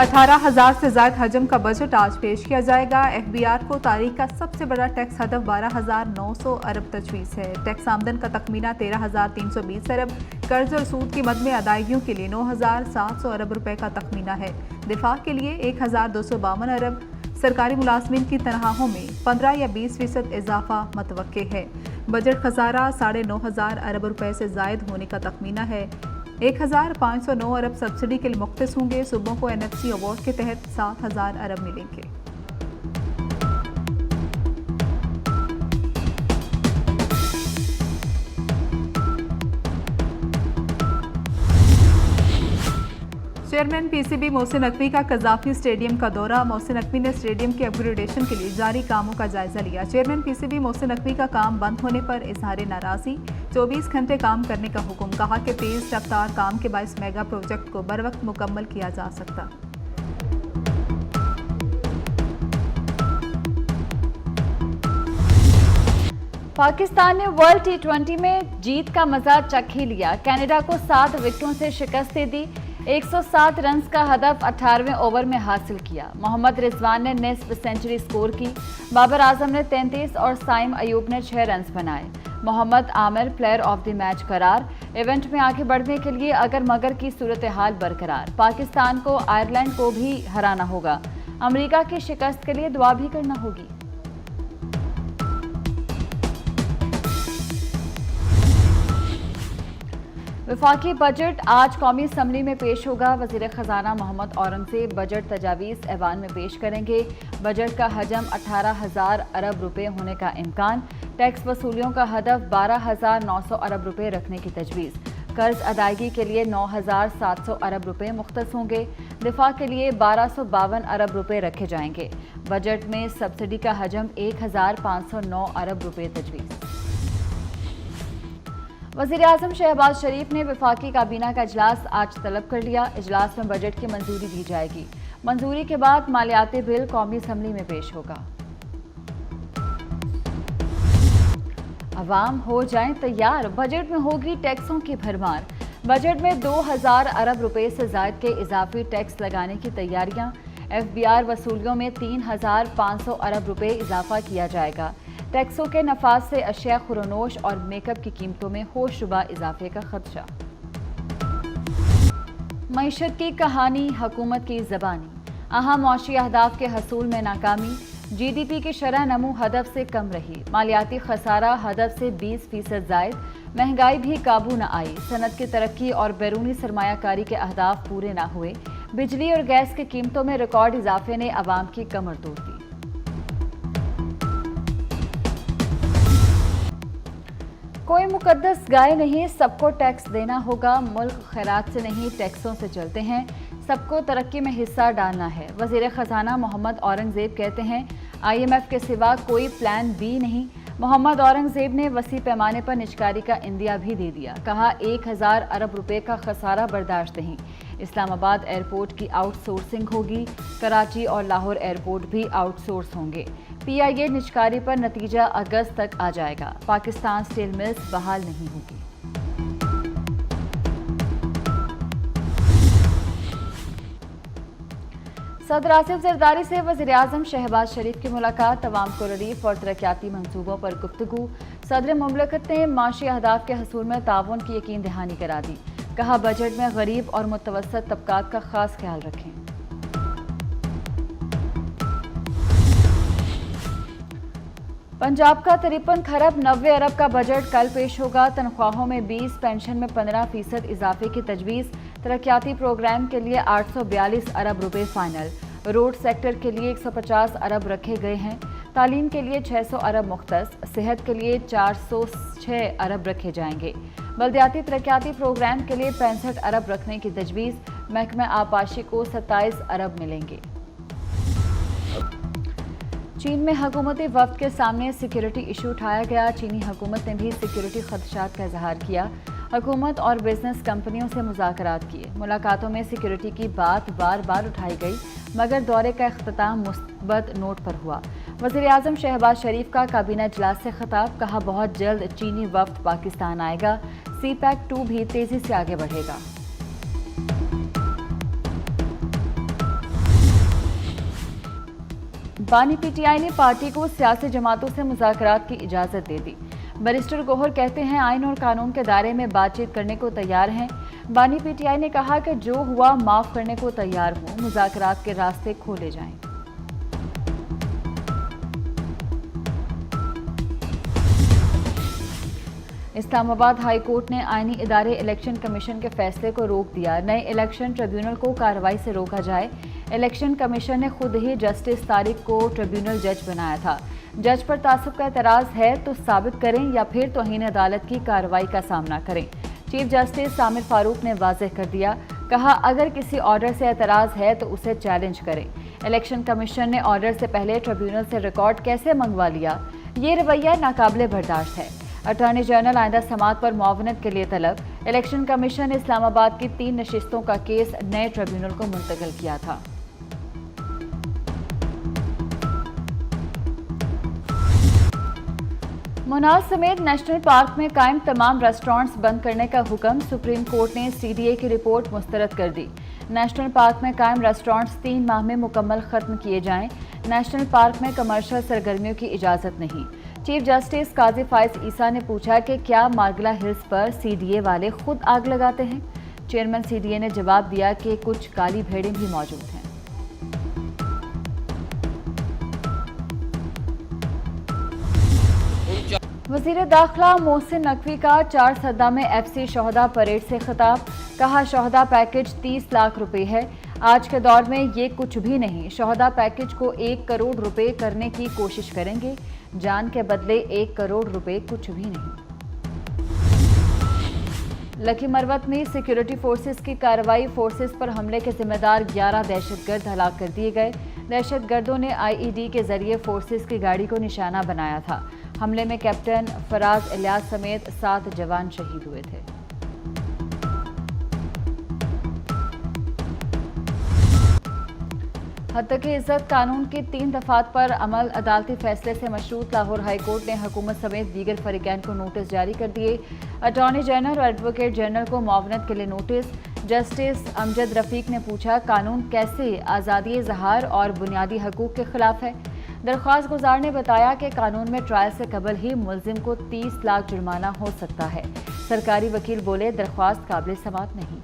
18,000 से ज्यादा हजम का बजट आज पेश किया जाएगा। एफबीआर को तारीख का सबसे बड़ा टैक्स हदफ 12,900 अरब तजवीज़ है। टैक्स आमदन का तखमीना 13,320 अरब, कर्ज और सूद की मद में अदायगियों के लिए 9,700 अरब रुपए का तखमीना है। दिफा के लिए 1,252 अरब, सरकारी मुलाजमीन की तनख्वाहों में 15 या 20% इजाफा मतवक्के है। बजट खसारा 9,500 अरब रुपए से जायद होने का तखमीना है। 1,509 अरब सब्सिडी के लिए मुख्तस होंगे। सूबों को NFC अवार्ड के तहत 7,000 अरब मिलेंगे। चेयरमैन PCB मोहसिन नकवी का कज़ाफी स्टेडियम का दौरा। मोहसिन नकवी ने स्टेडियम के अपग्रेडेशन के लिए जारी कामों का जायजा लिया। चेयरमैन PCB मोहसिन नकवी का काम बंद होने पर इजहार नाराजगी, 24 घंटे काम करने का हुक्म। कहा कि तेज रफ्तार काम के बायस मेगा प्रोजेक्ट को बर वक्त मुकम्मल किया जा सकता। पाकिस्तान ने वर्ल्ड T20 में जीत का मजा चख ही लिया। कनाडा को 7 विकेटों से शिकस्त दे दी। 107 रन्स का हदफ 18वें ओवर में हासिल किया। मोहम्मद रिजवान ने निस्फ सेंचुरी स्कोर की। बाबर आजम ने 33 और साइम अयूब ने 6 रन्स बनाए। Mohammad Aamir player of the match करार। इवेंट में आगे बढ़ने के लिए अगर मगर की सूरत हाल बरकरार। पाकिस्तान को आयरलैंड को भी हराना होगा। अमेरिका की शिकस्त के लिए दुआ भी करना होगी। वफाकी बजट आज कौमी असम्बली में पेश होगा। वज़ीर ख़जाना मोहम्मद औरंगज़ेब बजट तजावीज़ ऐवान में पेश करेंगे। बजट का हजम 18,000 अरब रुपए होने का इम्कान। टैक्स वसूलियों का हदफ 12,900 अरब रुपए रखने की तजवीज़। कर्ज अदायगी के लिए 9,700 अरब रुपए मुख्तस होंगे। दिफा के लिए 1,252 अरब रुपए रखे जाएंगे। बजट में सब्सिडी का हजम 1,509 अरब रुपए तजवीज़। वज़ीर आज़म शहबाज शरीफ ने वफाकी काबीना का इजलास आज तलब कर लिया। इजलास में बजट की मंजूरी दी जाएगी। मंजूरी के बाद मालियाती बिल कौमी असम्बली में पेश होगा। अवाम हो जाएं तैयार, बजट में होगी टैक्सों की भरमार। बजट में 2,000 अरब रुपए से ज्यादा के इजाफी टैक्स लगाने की तैयारियां। FBR वसूलियों में 3,500 अरब रुपए इजाफा किया जाएगा। टैक्सों के नफाज से अशिया खुरनोश और मेकअप की कीमतों में होशरुबा इजाफे का खदशा। मईशत की कहानी, हुकूमत की ज़बानी। अहम मौशी अहदाफ के हसूल में नाकामी। GDP की शरह नमू हदफ से कम रही। मालियाती खसारा हदफ से 20% जायद। महंगाई भी काबू न आई। सनत की तरक्की और बैरूनी सरमायाकारी के अहदाफ पूरे न हुए। बिजली और गैस की कीमतों में रिकॉर्ड इजाफे ने अवाम की कमर तोड़ दी। कोई मुकद्दस गाय नहीं, सबको टैक्स देना होगा। मुल्क खैरात से नहीं टैक्सों से चलते हैं। सबको तरक्की में हिस्सा डालना है। वज़ीर ख़जाना मोहम्मद औरंगज़ेब कहते हैं IMF के सिवा कोई प्लान B नहीं। मोहम्मद औरंगज़ेब ने वसी पैमाने पर निजकारी का इंदिया भी दे दिया। कहा 1,000 अरब रुपए का खसारा बर्दाश्त नहीं। इस्लामाबाद एयरपोर्ट की आउटसोर्सिंग होगी। कराची और लाहौर एयरपोर्ट भी आउटसोर्स होंगे। PIA निजकारी पर नतीजा अगस्त तक आ जाएगा। पाकिस्तान स्टील मिल्स बहाल नहीं होगी। सदर आसिफ जरदारी से वज़ीर आज़म शहबाज शरीफ की मुलाकात। तवाम को रिलीफ और तरक्याती मंसूबों पर गुफ्तगू। सदर मुमलकत ने माशी अहदाफ के हसूल में ताउन की यकीन दहानी करा दी। कहा बजट में गरीब और मुतवस्सत तबकात का खास ख्याल रखें। पंजाब का 53 खरब 90 अरब का बजट कल पेश होगा। तनख्वाहों में 20, पेंशन में 15% इजाफे की तजवीज़। तरक्याती प्रोग्राम के लिए 842 अरब रुपए फाइनल। रोड सेक्टर के लिए 150 अरब रखे गए हैं। तालीम के लिए 600 अरब मुख्तस। सेहत के लिए 406 अरब रखे जाएंगे। बल्दियाती तरक्याती प्रोग्राम के लिए 65 अरब रखने की तजवीज़। महकमा आबाशी को 27 अरब मिलेंगे। चीन में हुकूमती वफ्द के सामने सिक्योरिटी इशू उठाया गया। चीनी हुकूमत ने भी सिक्योरिटी खदशात का इजहार किया। हुकूमत और बिजनेस कंपनियों से मुज़ाकरात किए। मुलाकातों में सिक्योरिटी की बात बार बार उठाई गई, मगर दौरे का इख्तिताम मुस्बत नोट पर हुआ। वज़ीर आज़म शहबाज शरीफ का काबीना इजलास से खिताब। कहा बहुत जल्द चीनी वफ्द पाकिस्तान आएगा। CPEC 2 भी तेजी से आगे बढ़ेगा। बानी पीटीआई ने पार्टी को सियासी जमातों से मुज़ाकरात की इजाज़त दे दी। बैरिस्टर गोहर कहते हैं आइन और कानून के दायरे में बातचीत करने को तैयार हैं। बानी पीटीआई ने कहा कि जो हुआ माफ़ करने को तैयार हूँ, मुज़ाकरात के रास्ते खोले जाएं। इस्लामाबाद हाई कोर्ट ने आईनी इदारे इलेक्शन कमीशन के फैसले को रोक दिया। नए इलेक्शन ट्रिब्यूनल को कार्रवाई से रोका जाए। इलेक्शन कमीशन ने खुद ही जस्टिस तारिक को ट्रिब्यूनल जज बनाया था। जज पर तासुब का एतराज़ है तो साबित करें या फिर तौहीन अदालत की कार्रवाई का सामना करें। चीफ जस्टिस सामिर फारूक ने वाज़ेह कर दिया, कहा अगर किसी ऑर्डर से एतराज़ है तो उसे चैलेंज करें। इलेक्शन कमीशन ने ऑर्डर से पहले ट्रिब्यूनल से रिकॉर्ड कैसे मंगवा लिया, ये रवैया नाकाबिले बर्दाश्त है। अटॉर्नी जनरल आइंदा समात पर मुआवनत के लिए तलब। इलेक्शन कमीशन ने इस्लामाबाद की 3 नशिस्तों का केस नए ट्रिब्यूनल को मुंतकिल किया था। मुनास समेत नेशनल पार्क में कायम तमाम रेस्टोरेंट्स बंद करने का हुक्म। सुप्रीम कोर्ट ने सीडीए की रिपोर्ट मुस्तरद कर दी। नेशनल पार्क में कायम रेस्टोरेंट्स 3 माह में मुकम्मल खत्म किए जाएं। नेशनल पार्क में कमर्शियल सरगर्मियों की इजाज़त नहीं। चीफ जस्टिस काजी फाइज ईसा ने पूछा कि क्या मार्गला हिल्स पर सीडीए वाले खुद आग लगाते हैं। चेयरमैन सीडीए ने जवाब दिया कि कुछ काली भेड़ें भी मौजूद हैं। वज़ीर दाखिला मोहसिन नकवी का 4 सद्दा में एफसी शोहदा परेड से खिताब। कहा शोहदा पैकेज 30 लाख रुपए है। आज के दौर में ये कुछ भी नहीं। शोहदा पैकेज को 1 करोड़ रुपए करने की कोशिश करेंगे। जान के बदले 1 करोड़ रुपए कुछ भी नहीं। लखी मरवत में सिक्योरिटी फोर्सेस की कार्रवाई। फोर्सेस पर हमले के जिम्मेदार 11 दहशतगर्द हलाक कर दिए गए। दहशतगर्दों ने आईईडी के जरिए फोर्सेस की गाड़ी को निशाना बनाया था। हमले में कैप्टन फराज इलियास समेत 7 जवान शहीद हुए थे। हद-ए इज्जत कानून की 3 दफात पर अमल अदालती फैसले से मशरूत लाहौर हाई कोर्ट ने हुकूमत समेत दीगर फरीकैन को नोटिस जारी कर दिए। अटॉर्नी जनरल और एडवोकेट जनरल को मुआवनत के लिए नोटिस। जस्टिस अमजद रफीक ने पूछा कानून कैसे आज़ादी इज़हार और बुनियादी हकूक़ के खिलाफ है। दरख्वास्त गुजार ने बताया कि कानून में ट्रायल से कबल ही मुलजिम को 30 लाख जुर्माना हो सकता है। सरकारी वकील बोले दरख्वास्त काबिल समात नहीं।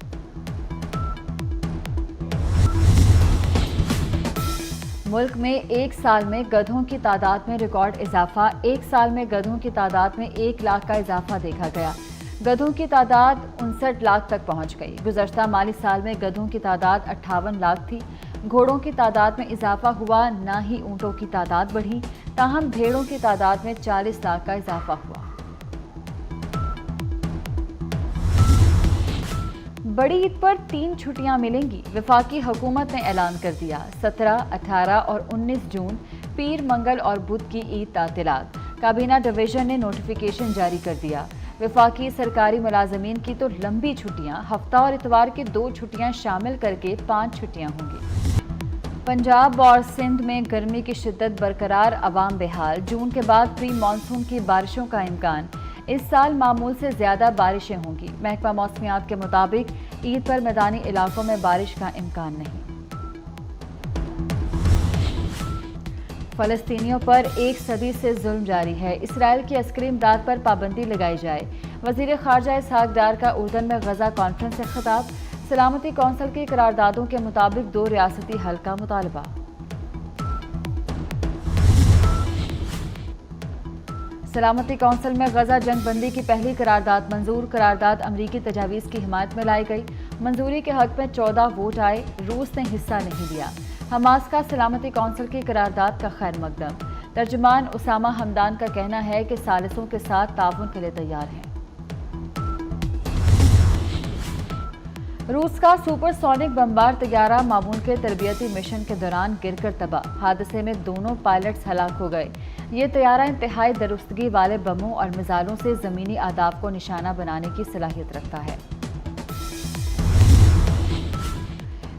मुल्क में एक साल में गधों की तादाद में रिकॉर्ड इजाफा। एक साल में गधों की तादाद में 1 लाख का इजाफा देखा गया। गधों की तादाद 59 लाख तक पहुंच गई। गुज़श्ता माली साल में गधों की तादाद 58 लाख थी। घोड़ों की तादाद में इजाफा हुआ, ना ही ऊँटों की तादाद बढ़ी। ताहम भेड़ों की तादाद में 40 लाख का इजाफा हुआ। बड़ी ईद पर 3 छुट्टियां मिलेंगी। वफाकी हुकूमत ने ऐलान कर दिया। 17, 18 और 19 जून पीर, मंगल और बुध की ईद तातिलात। काबीना डिवीजन ने नोटिफिकेशन जारी कर दिया। वफाकी सरकारी मुलाजमीन की तो लंबी छुट्टियां, हफ्ता और इतवार की 2 छुट्टियां शामिल करके 5 छुट्टियां होंगी। पंजाब और सिंध में गर्मी की शिद्दत बरकरार, अवाम बेहाल। जून के बाद प्री मानसून की बारिशों का इम्कान। इस साल मामूल से ज़्यादा बारिशें होंगी। महकमा मौसमियात के मुताबिक ईद पर मैदानी इलाकों में बारिश का इम्कान नहीं। फ़लस्तीनियों पर 1 सदी से जुल्म जारी है। इसराइल की अस्करी इमदाद पर पाबंदी लगाई जाए। वज़ीर ख़ारजा इसहाक डार का उर्दन में गज़ा कॉन्फ्रेंस से खिताब। सलामती कौंसिल की करारदादों के मुताबिक 2 रियासती हल का मुतालबा। सलामती कौंसिल में गजा जंग बंदी की पहली करारदाद मंजूर। करारदाद अमरीकी तजावीज़ की हिमायत में लाई गई। मंजूरी के हक में 14 वोट आए। रूस ने हिस्सा नहीं लिया। हमास का सलामती कौंसिल की करारदाद का खैर मकदम। तर्जुमान उसामा हमदान का कहना है कि सालिसों के साथ ताउन के लिए तैयार हैं। रूस का सुपरसोनिक बमबार तैयारा मामूल के तरबियती मिशन के दौरान गिरकर तबाह। हादसे में दोनों पायलट्स हलाक हो गए। ये तैयारा इंतहाई दुरुस्तगी वाले बमों और मिसाइलों से ज़मीनी आदाब को निशाना बनाने की सलाहियत रखता है।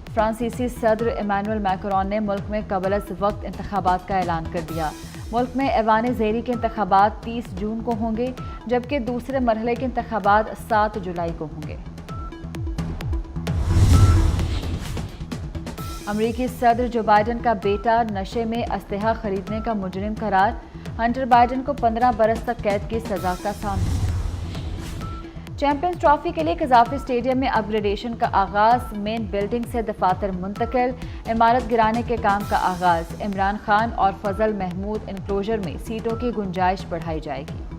फ्रांसीसी सदर इमानुएल मैक्रोन ने मुल्क में कबल-अज़-वक्त इंतखाबात का ऐलान कर दिया। मुल्क में ऐवान ज़ेरी के इंतखाबात 30 जून को होंगे, जबकि दूसरे मरहले के इंतखाबात 7 जुलाई को होंगे। अमरीकी सदर जो बाइडन का बेटा नशे में असलहा खरीदने का मुजरिम करार, हंटर बाइडन को 15 बरस तक कैद की सजा का सामना। चैंपियंस ट्रॉफी के लिए कजाफी स्टेडियम में अपग्रेडेशन का आगाज, मेन बिल्डिंग से दफातर मुंतकिल, इमारत गिराने के काम का आगाज। इमरान खान और फजल महमूद इनक्लोजर में सीटों की गुंजाइश बढ़ाई जाएगी।